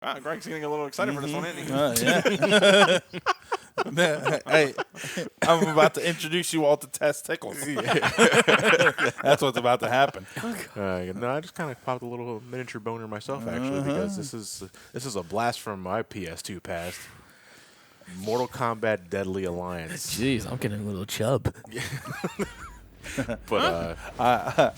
Greg's getting a little excited for this one, isn't he? Yeah. Hey, I'm about to introduce you all to Test Tickles. That's what's about to happen. No, I just kind of popped a little miniature boner myself, actually, because this is a blast from my PS2 past. Mortal Kombat Deadly Alliance. Jeez, I'm getting a little chub. But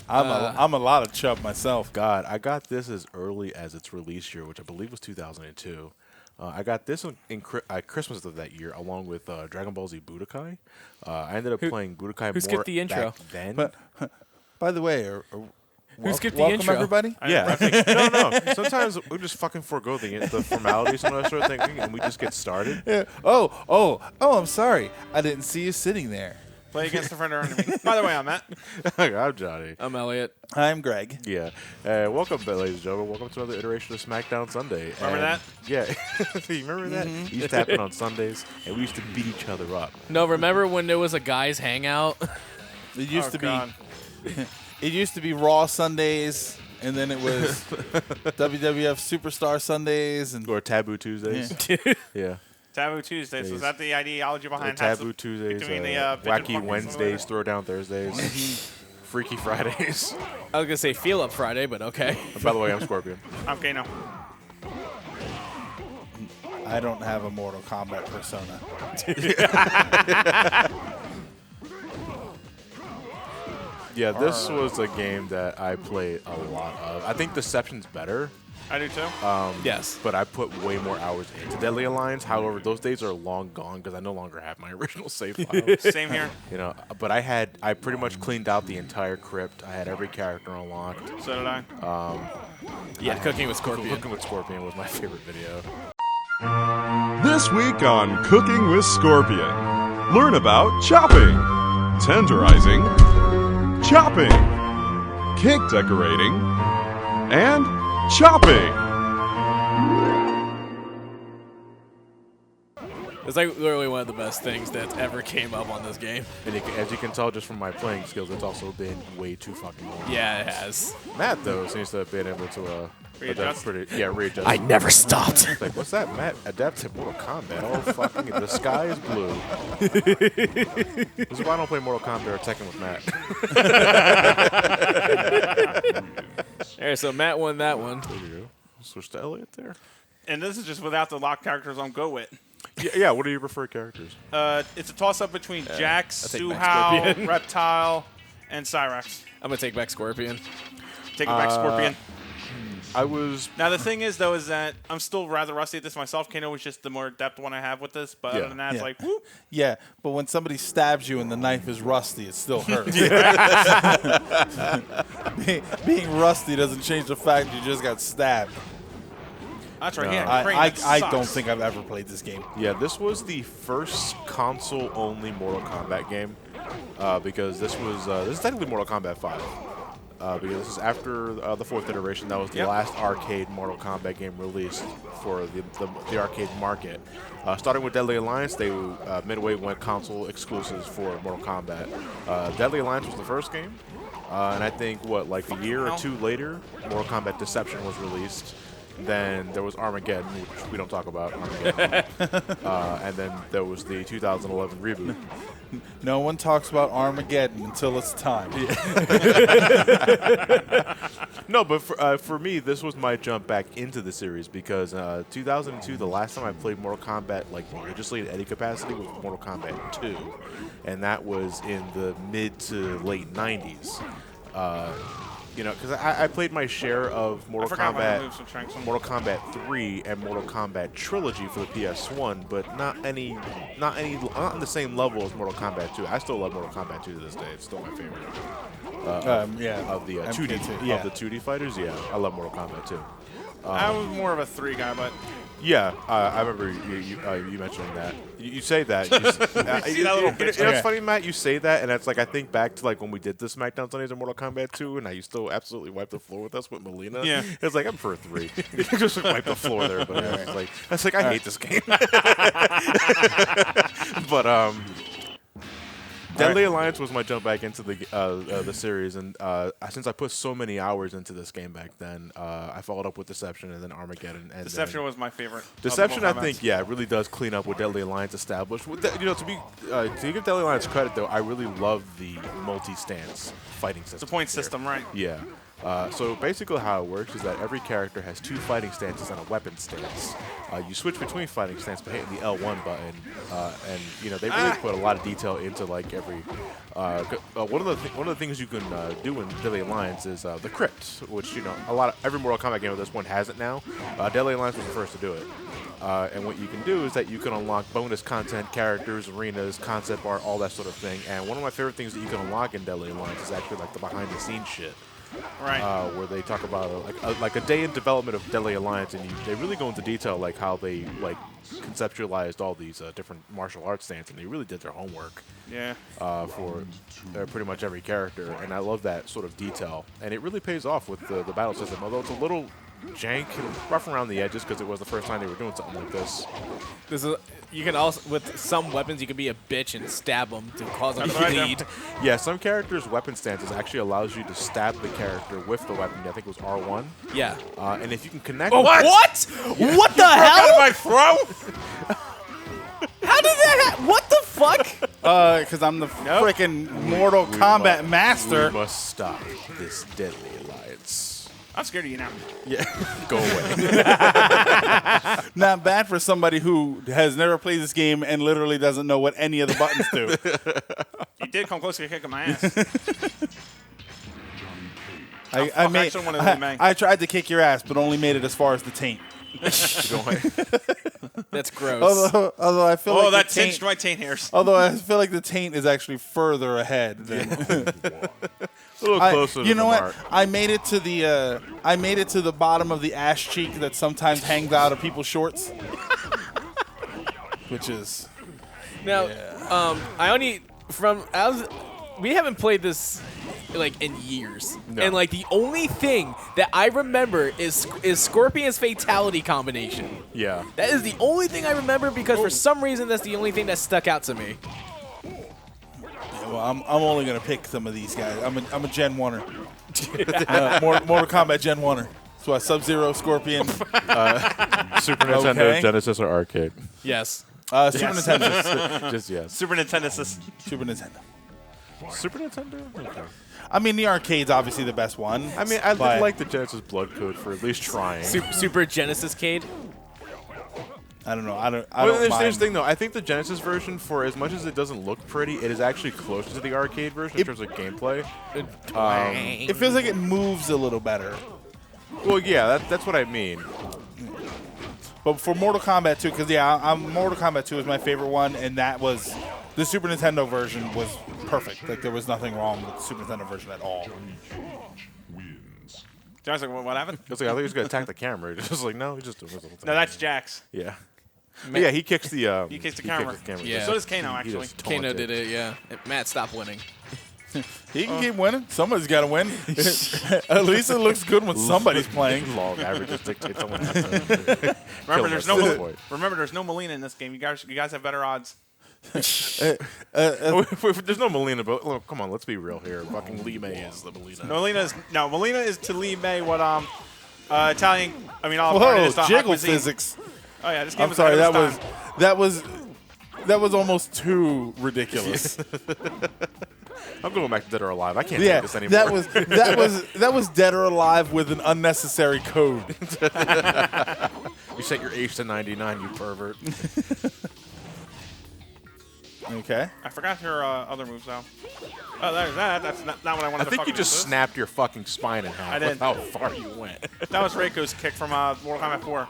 I'm a lot of chub myself. God, I got this as early as its release year, which I believe was 2002. I got this in Christmas of that year, along with Dragon Ball Z Budokai. I ended up playing Budokai who's more get the intro? back then. But by the way, skipped the welcome intro? everybody. Yeah, no. Sometimes we just fucking forego the formalities and that sort of thing, and we just get started. Yeah. Oh, I'm sorry. I didn't see you sitting there. Play against a friend or enemy. By the way, I'm Matt. I'm Johnny. I'm Elliot. I'm Greg. Yeah. Welcome, ladies and gentlemen. Welcome to another iteration of Smackdown Sunday. Remember that? Yeah. You remember that? We used to happen on Sundays, and we used to beat each other up. No, remember when there was a guys' hangout? It used to God. be. It used to be Raw Sundays, and then it was WWF Superstar Sundays, and Or Taboo Tuesdays. Yeah. Taboo Tuesdays. Was that the ideology behind Taboo Tuesdays, between the Wacky pigeon Wednesdays, Throwdown Thursdays, Freaky Fridays. I was gonna say Feel Up Friday, but okay. By the way, I'm Scorpion. I'm Kano. I don't have a Mortal Kombat persona. Yeah, this was a game that I played a lot of. I think Deception's better. I do too. Yes. But I put way more hours into Deadly Alliance. However, those days are long gone because I no longer have my original save file. Same here. But I pretty much cleaned out the entire Krypt. I had every character unlocked. So did I. Yeah, Cooking with Scorpion. Cooking with Scorpion was my favorite video. This week on Cooking with Scorpion, learn about chopping, tenderizing, chopping, cake decorating, and chopping. It's like literally one of the best things that ever came up on this game. And as you can tell just from my playing skills, it's also been way too fucking long. Yeah, it has. Matt, though, seems to have been able to Readjust? readjust. I never stopped. It's like, what's that, Matt? Adept to Mortal Kombat. Oh, fucking, the sky is blue. This is why I don't play Mortal Kombat or Tekken with Matt. All right, so Matt won that one. There you go. Switch to Elliot there. And this is just without the locked characters on Go With. Yeah, what are your preferred characters? It's a toss-up between Jax, I'll take Stu back Hao, Scorpion. Reptile, and Cyrax. I'm gonna take back Scorpion. Take it back, Scorpion. I was... Now, the thing is, though, is that I'm still rather rusty at this myself. Kano was just the more adept one I have with this. But other than that, it's like, whoop. Yeah, but when somebody stabs you and the knife is rusty, it still hurts. Being rusty doesn't change the fact you just got stabbed. That's right. No. Yeah, I don't think I've ever played this game. Yeah, this was the first console-only Mortal Kombat game because this is technically Mortal Kombat 5. Because this is after the 4th iteration. That was the last arcade Mortal Kombat game released for the arcade market. Starting with Deadly Alliance, they Midway went console exclusives for Mortal Kombat. Deadly Alliance was the first game, and I think like a year or two later, Mortal Kombat Deception was released. Then there was Armageddon, which we don't talk about. Armageddon. And then there was the 2011 reboot. No one talks about Armageddon until it's time. No, but for me, this was my jump back into the series because 2002, the last time I played Mortal Kombat like religiously in any capacity was Mortal Kombat 2, and that was in the mid to late 90s. Because I played my share of Mortal Kombat 3 and Mortal Kombat Trilogy for the PS1, but not on the same level as Mortal Kombat 2. I still love Mortal Kombat 2 to this day. It's still my favorite. Of the 2D fighters, yeah, I love Mortal Kombat 2. I was more of a 3 guy, but yeah, I remember you mentioning that. You say that. See that little bitch? It's funny, Matt. You say that, and it's like I think back to like when we did the Smackdown Sundays in Mortal Kombat 2, and I used to absolutely wipe the floor with us with Melina. Yeah, it's like I'm for a 3. You just wipe the floor there, but it's like I hate this game. But Deadly Alliance was my jump back into the series, and since I put so many hours into this game back then, I followed up with Deception and then Armageddon. And Deception was my favorite. Deception, I think, it really does clean up what Deadly Alliance established. With to give Deadly Alliance credit, though, I really love the multi-stance fighting system. It's a point system, right? Yeah. So basically how it works is that every character has 2 fighting stances and a weapon stance. You switch between fighting stance by hitting the L1 button, and they really put a lot of detail into like every. One of the things you can do in Deadly Alliance is the Krypt, which every Mortal Kombat game at this point has it now. Deadly Alliance was the first to do it. And what you can do is that you can unlock bonus content, characters, arenas, concept art, all that sort of thing. And one of my favorite things that you can unlock in Deadly Alliance is actually like the behind-the-scenes shit. Right. Where they talk about like a day in development of Deadly Alliance, and they really go into detail like how they conceptualized all these different martial arts stances, and they really did their homework. Yeah. For pretty much every character, and I love that sort of detail, and it really pays off with the battle system. Although it's a little jank and rough around the edges because it was the first time they were doing something like this. You can also, with some weapons, you can be a bitch and stab them to cause them to bleed. Yeah, some characters' weapon stances actually allows you to stab the character with the weapon. I think it was R1. Yeah. And if you can connect. Oh, what? Yeah. What the hell? Out of my throat? How did that What the fuck? Because I'm the freaking Mortal Kombat master. We must stop this Deadly Alliance. I'm scared of you now. Yeah, go away. Not bad for somebody who has never played this game and literally doesn't know what any of the buttons do. You did come close to kicking my ass. I tried to kick your ass, but only made it as far as the taint. Go away. That's gross. Although I feel like that cinched my taint hairs. Although I feel like the taint is actually further ahead than A little closer. You know what? Mark. I made it to the bottom of the ass cheek that sometimes hangs out of people's shorts, which is Now, we haven't played this in years, and the only thing that I remember is Scorpion's fatality combination. Yeah. That is the only thing I remember because for some reason that's the only thing that stuck out to me. well, I'm only gonna pick some of these guys. I'm a Gen 1er. Mortal Kombat Gen 1er. So Sub-Zero, Scorpion, Super Nintendo, Okay. Genesis, or arcade. Yes. Super Nintendo. Just yes. Super Nintendo. Super Nintendo. Super Nintendo. Okay. I mean, the arcade's obviously the best one. I mean, I but like the Genesis blood code for at least trying. Super Genesis Cade. I don't know. I don't Here's mind. the thing, though. I think the Genesis version, for as much as it doesn't look pretty, it is actually closer to the arcade version in terms of gameplay. It feels like it moves a little better. Well, yeah, that's what I mean. But for Mortal Kombat 2, because Mortal Kombat 2 is my favorite one, and that was the Super Nintendo version was perfect. Like there was nothing wrong with the Super Nintendo version at all. John's like, what happened? I was like, I thought he was going to attack the camera. Just like, no, he's just doing this the whole time. No, that's Jax. Yeah. But yeah, he kicks the. He kicks the camera. Yeah. So does Kano, actually. Kano did it, yeah. Matt, stop winning. He can keep winning. Somebody's got to win. At least it looks good when somebody's playing. Long averages dictate someone has to Remember, kill us. there's no Molina in this game. You guys have better odds. There's no Molina, but look, come on, let's be real here. Fucking Lee May is the Molina. Molina is to Lee May what Italian. I mean, all Whoa, is jiggle physics. Oh yeah, this game I'm sorry. ahead of its time. That was almost too ridiculous. I'm going back to Dead or Alive. I can't take this anymore. that was Dead or Alive with an unnecessary code. You set your age to 99, you pervert. Okay. I forgot her other moves though. Oh, there's that. That's not what I wanted. I think you just snapped your fucking spine in half. I did. With how far you went. That was Reiko's kick from Mortal Kombat 4.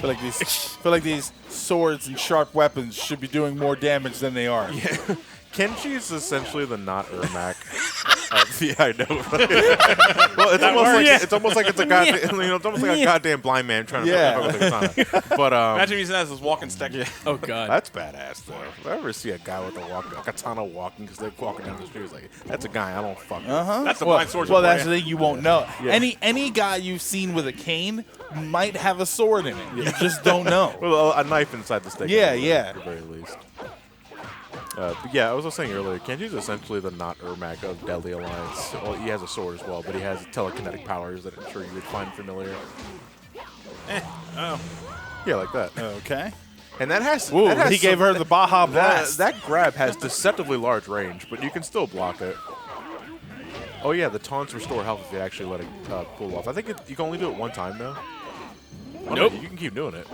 I feel like these swords and sharp weapons should be doing more damage than they are. Yeah. Kenshi is essentially the not Ermac. Yeah, I know. Well, it's almost like it's a goddamn, it's almost like a goddamn blind man trying to fuck with a katana. But imagine using that as his walking stick. Yeah. Oh god, that's badass though. If I ever see a guy with a katana walking because they're walking down the street, it's like that's a guy I don't fuck with. That's the blind sword. Well, that's the thing, you won't know. Yeah. Any guy you've seen with a cane might have a sword in it. You just don't know. Well, a knife inside the stick. Yeah, at the very least. But yeah, I was just saying earlier, Kenji's essentially the not Ermac of Deadly Alliance. Well, he has a sword as well, but he has telekinetic powers that I'm sure you would find familiar. Oh. Yeah, like that. Okay. And that has. Ooh, that has he gave her the Baja that, Blast. that grab has deceptively large range, but you can still block it. Oh yeah, the taunts restore health if you actually let it pull off. I think you can only do it one time though. Nope. You can keep doing it.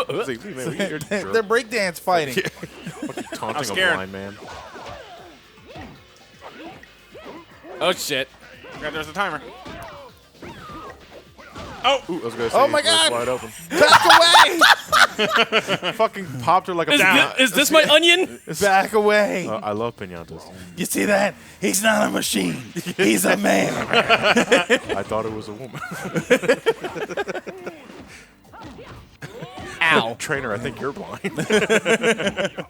They're breakdance fighting. Taunting scared. a blind man. oh shit. Okay, there's a timer. Oh! Ooh, I was gonna say, Oh my it was God. wide open. Back away! Fucking popped her like a Is this my onion? Back away! I love pinatas. You see that? He's not a machine. He's a man. I thought it was a woman. Ow. Trainer, I think you're blind.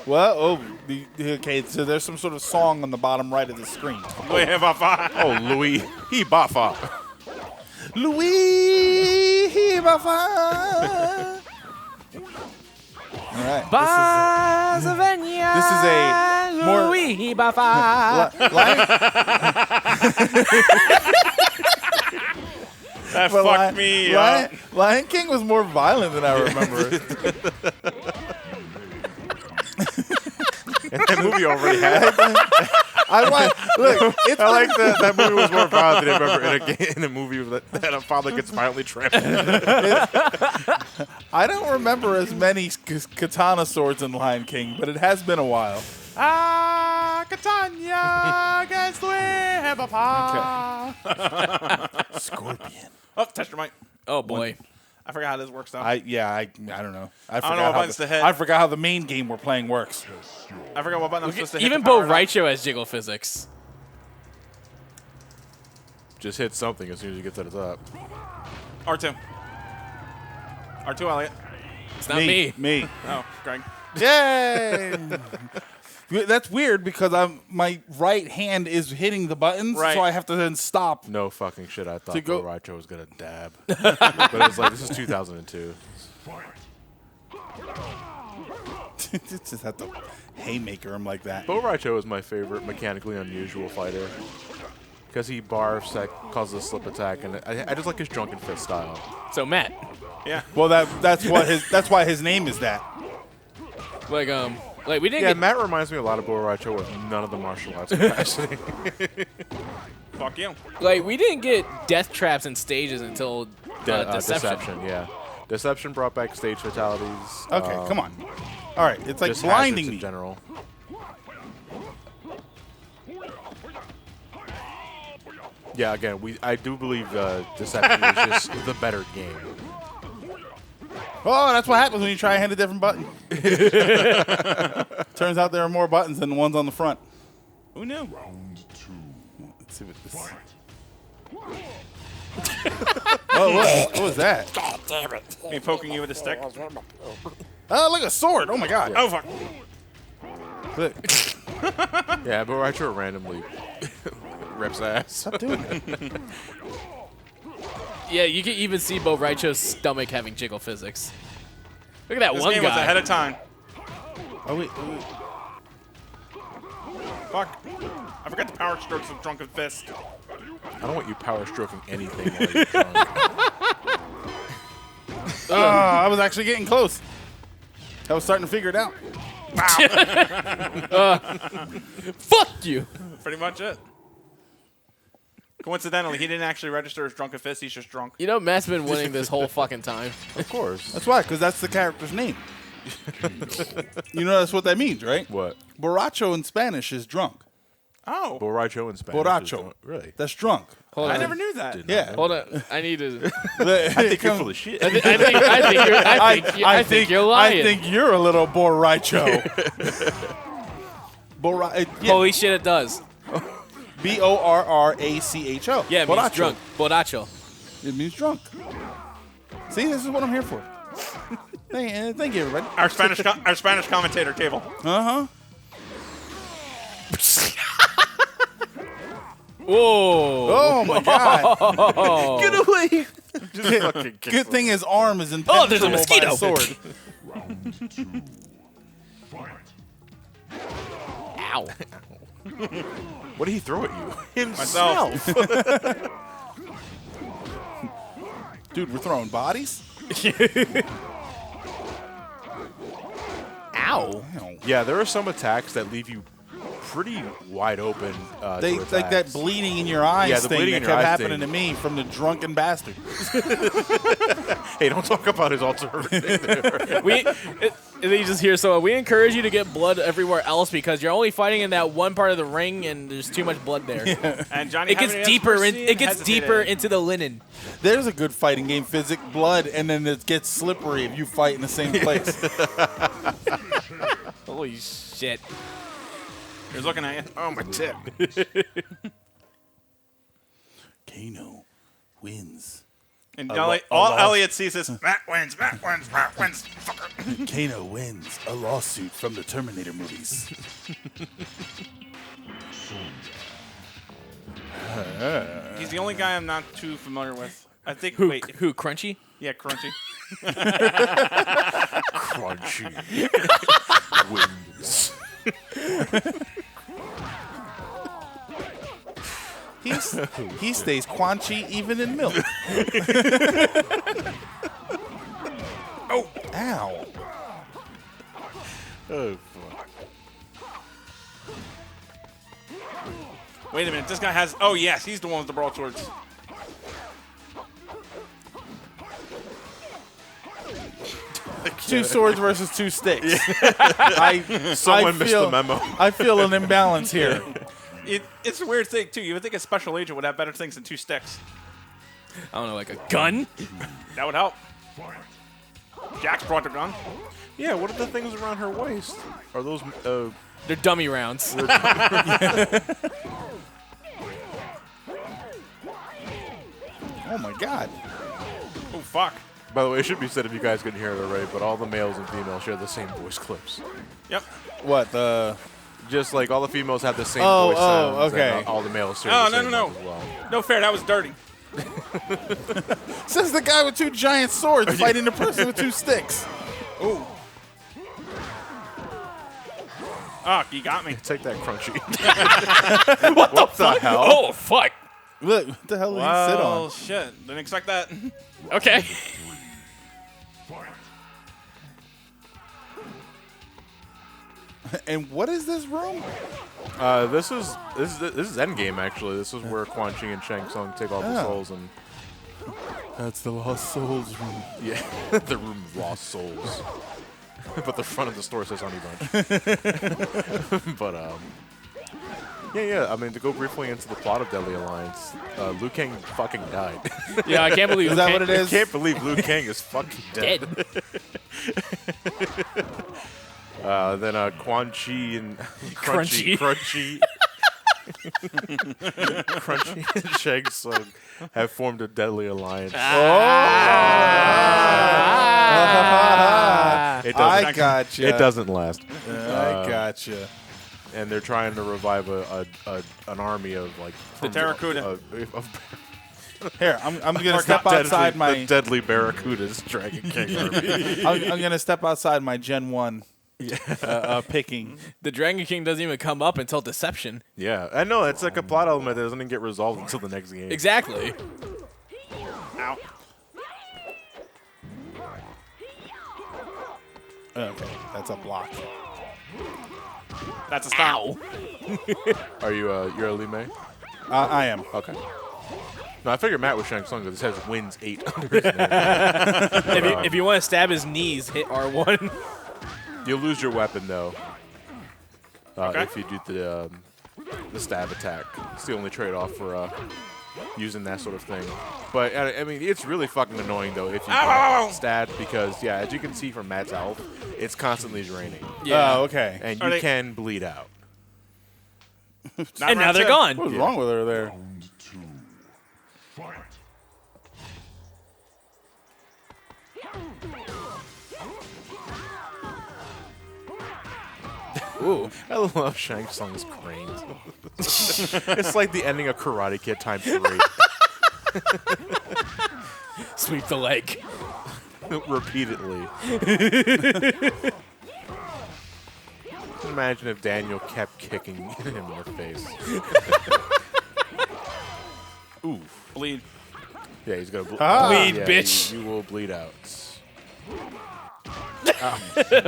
Well, okay, so there's some sort of song on the bottom right of the screen. Oh, Louis, he baffa. Louis Bafa. All right. This is a more Louis Bafa. That fucked me up. Lion King was more violent than I remember. And that movie already had. Look, it's I like that movie was more violent than I remember in a movie that a father gets violently trampled. I don't remember as many katana swords in Lion King, but it has been a while. Katanya gets Scorpion. Oh, touched your mic. Oh boy. I forgot how this works now. I don't know. I don't know what buttons to hit. I forgot how the main game we're playing works. I forgot what button I'm supposed to hit. Even to power Bo it up. Rai Cho has jiggle physics. Just hit something as soon as you get to the top. R2. R2, Elliot. It's not me. Me. Oh, Greg. Yay! That's weird because my right hand is hitting the buttons, Right. so I have to then stop. No fucking shit. I thought go- Bo Rai Cho was gonna dab, but it's like this is 2002. Just have to haymaker him like that. Bo Rai Cho is my favorite mechanically unusual fighter because he barfs, that causes a slip attack, and I just like his drunken fist style. So Matt, Yeah. Well, that's why his name is that. like we didn't Yeah, get Matt reminds me a lot of Bo Rai Cho with none of the martial arts capacity. Fuck you. we didn't get death traps and stages until Deception. Yeah. Deception brought back stage fatalities. Okay, come on. All right, it's like Just blinding hazards me. in general. Yeah, again, I do believe Deception is just the better game. Oh, that's what happens when you try and hit a different button. Turns out there are more buttons than the ones on the front. Who knew? Let's see what this. Oh, what was that? God damn it. Me poking you with a stick. Oh, look, a sword. Oh my God. Oh, fuck. Look. Yeah, but Rai Cho randomly rips ass. Stop doing it. Yeah, you can even see Bo Rai Cho's stomach having jiggle physics. Look at that This one game guy. was ahead of time. Oh, wait. Fuck. I forgot the power strokes of Drunken Fist. I don't want you power stroking anything while you're drunk. I was actually getting close. I was starting to figure it out. Fuck you. Pretty much it. Coincidentally, he didn't actually register as Drunken Fist. He's just drunk. You know Matt's been winning this whole fucking time. Of course. That's why, because that's the character's name. You know that's what that means, right? What? Borracho in Spanish is drunk. Oh. Bo Rai Cho in Spanish. Borracho. is- Really? That's drunk. Hold on. I never knew that. Yeah. Hold on. I need to. I think you're full of shit. I think you're lying. I think you're a little Rai Cho. Holy shit, it does. Borracho. Yeah, it means drunk. Borracho. It means drunk. See, this is what I'm here for. Thank you, everybody. Our Spanish commentator table. Uh-huh. Whoa. Oh, my God. Get away! Just fucking kick Good thing his arm is Oh, there's a impenetrable by mosquito. a sword. Ow. What did he throw at you? Myself. Dude, we're throwing bodies? Ow. Yeah, there are some attacks that leave you pretty wide open. They to like that attacks. bleeding in your eyes Yeah, the thing bleeding that in your kept eyes happening thing. to me from the drunken bastard. Hey, don't talk about his alter. You just hear so we encourage you to get blood everywhere else because you're only fighting in that one part of the ring and there's too much blood there. And Johnny, It gets deeper. It gets deeper into the linen. There's a good fighting game, physic, blood, and then it gets slippery if you fight in the same place. Holy shit. He's looking at you. Oh, my tip. Kano wins. And A all loss. Elliot sees is Matt wins, fucker. Kano wins a lawsuit from the Terminator movies. He's the only guy I'm not too familiar with. I think. Who? Wait. Who? Crunchy? Yeah, Crunchy. Crunchy. Wins. He stays quanchy even in milk. Oh, ow. Oh, fuck. Wait a minute. This guy has. Oh yes, he's the one with the broadswords. Two swords versus two sticks. Someone missed the memo. I feel an imbalance here. It's a weird thing too. You would think a special agent would have better things than two sticks. I don't know, like a gun? That would help. Jax brought the gun. Yeah, what are the things around her waist? Are those... They're dummy rounds. Oh my god. Oh fuck. By the way, it should be said if you guys couldn't hear it already, but all the males and females share the same voice clips. Yep. What the? Just like all the females have the same Oh, voice sounds, okay. and all the males share Oh, the same no. ones as well. No fair. That was dirty. Says the guy with two giant swords fighting the person with two sticks. Ooh. Ah, you got me. Take that, Crunchy. what the hell? Oh, fuck. Look, what the hell did he sit Oh on? shit! Didn't expect that. Okay. And what is this room? This is Endgame actually. This is where Quan Chi and Shang Tsung take all the Oh. souls and That's the Lost Souls room. yeah, the room of lost souls. But the front of the store says Honey Bunch. But yeah. I mean, to go briefly into the plot of Deadly Alliance, Liu Kang fucking died. Yeah, I can't believe Is that what it I is? can't believe Liu Kang is fucking dead. Then Quan Chi and Crunchy. Crunchy and Shang Tsung have formed a deadly alliance. It doesn't, I gotcha. It doesn't last. I gotcha. And they're trying to revive an army of like The Terracuda. Here, I'm gonna step outside my. the deadly Barracudas Dragon King army. I'm gonna step outside my Gen 1 picking. The Dragon King doesn't even come up until Deception. Yeah, I know it's like a plot element that doesn't even get resolved until the next game. Exactly. Ow. Okay, that's a block. That's a stop. Are you you're a Li Mei? I am. Okay. No, I figured Matt was Shang Tsung because this has wins 8 under his name. If you want to stab his knees, hit R1. You'll lose your weapon though. Okay. If you do the stab attack. It's the only trade-off for using that sort of thing. But I mean, it's really fucking annoying though if you get stat because as you can see from Matt's health, it's constantly draining. Yeah. Oh, okay. And you can bleed out. And now they're gone. What was wrong with her there? Ooh. I love Shang Tsung's cranes. It's like the ending of Karate Kid ×3. Sweep the leg. Repeatedly. Imagine if Daniel kept kicking him in the face. Ooh. Bleed. Yeah, he's gonna bleed, Bleed, bitch. You will bleed out.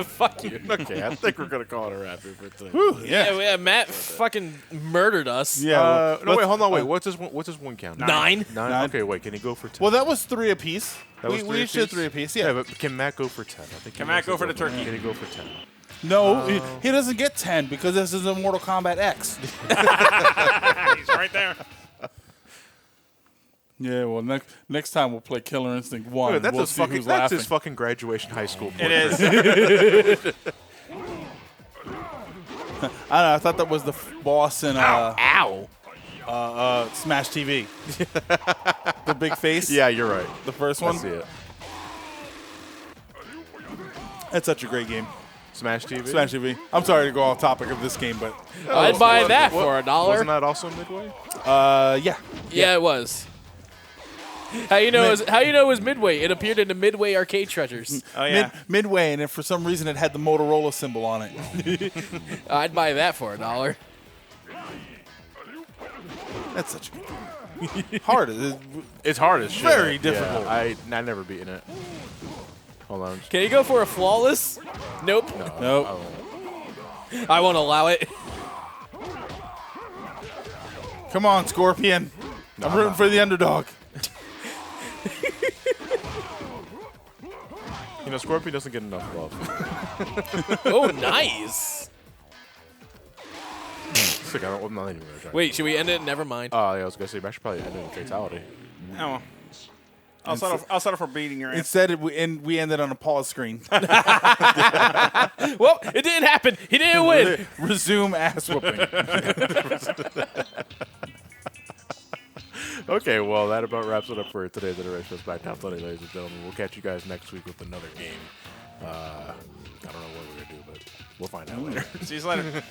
Fuck you. Okay, I think we're gonna call it a wrap here for today. Whew, yeah. Yeah, Matt fucking murdered us. Yeah. No, wait, hold on, wait. What's his one count? 9. Nine? Okay, wait. Can he go for 10? Well, that was 3 apiece. Was We each did 3 apiece. Yeah. but can Matt go for 10? I think Can Matt go for the turkey? Can he go for 10? No, he doesn't get 10 because this is a Mortal Kombat X. He's right there. Yeah, well, next time we'll play Killer Instinct 1. Wait, that's we'll his see fucking. who's That's laughing. his fucking graduation high school. It is. I don't know. I thought that was the boss in Ow. Smash TV. The big face. Yeah, you're right. The first I one. see it. It's such a great game. Smash TV. Smash TV. I'm sorry to go off topic of this game, but I'd buy that for $1. Wasn't that also Midway? yeah. Yeah, it was. How you know it was Midway? It appeared in the Midway arcade treasures. Oh yeah. Midway, and if for some reason it had the Motorola symbol on it. I'd buy that for $1. That's such a good game. Hard. It's hard as shit. Very difficult. Yeah, I never beaten it. Hold on. Can you go for a flawless? Nope. Nope. I won't allow it. Come on, Scorpion. I'm rooting for the underdog. You know, Scorpion doesn't get enough love. Oh, nice. It's like, I'm not even gonna try. Wait, should we end it? Never mind. Oh, yeah, I was gonna say I should probably end it in fatality. Oh. I'll settle for beating your ass. Instead, we ended on a pause screen. Well, it didn't happen. He didn't win. Resume ass whooping. Okay, well, that about wraps it up for today's iteration of Smackdown Sunday, ladies and gentlemen. We'll catch you guys next week with another game. I don't know what we're gonna do, but we'll find out later. See you later.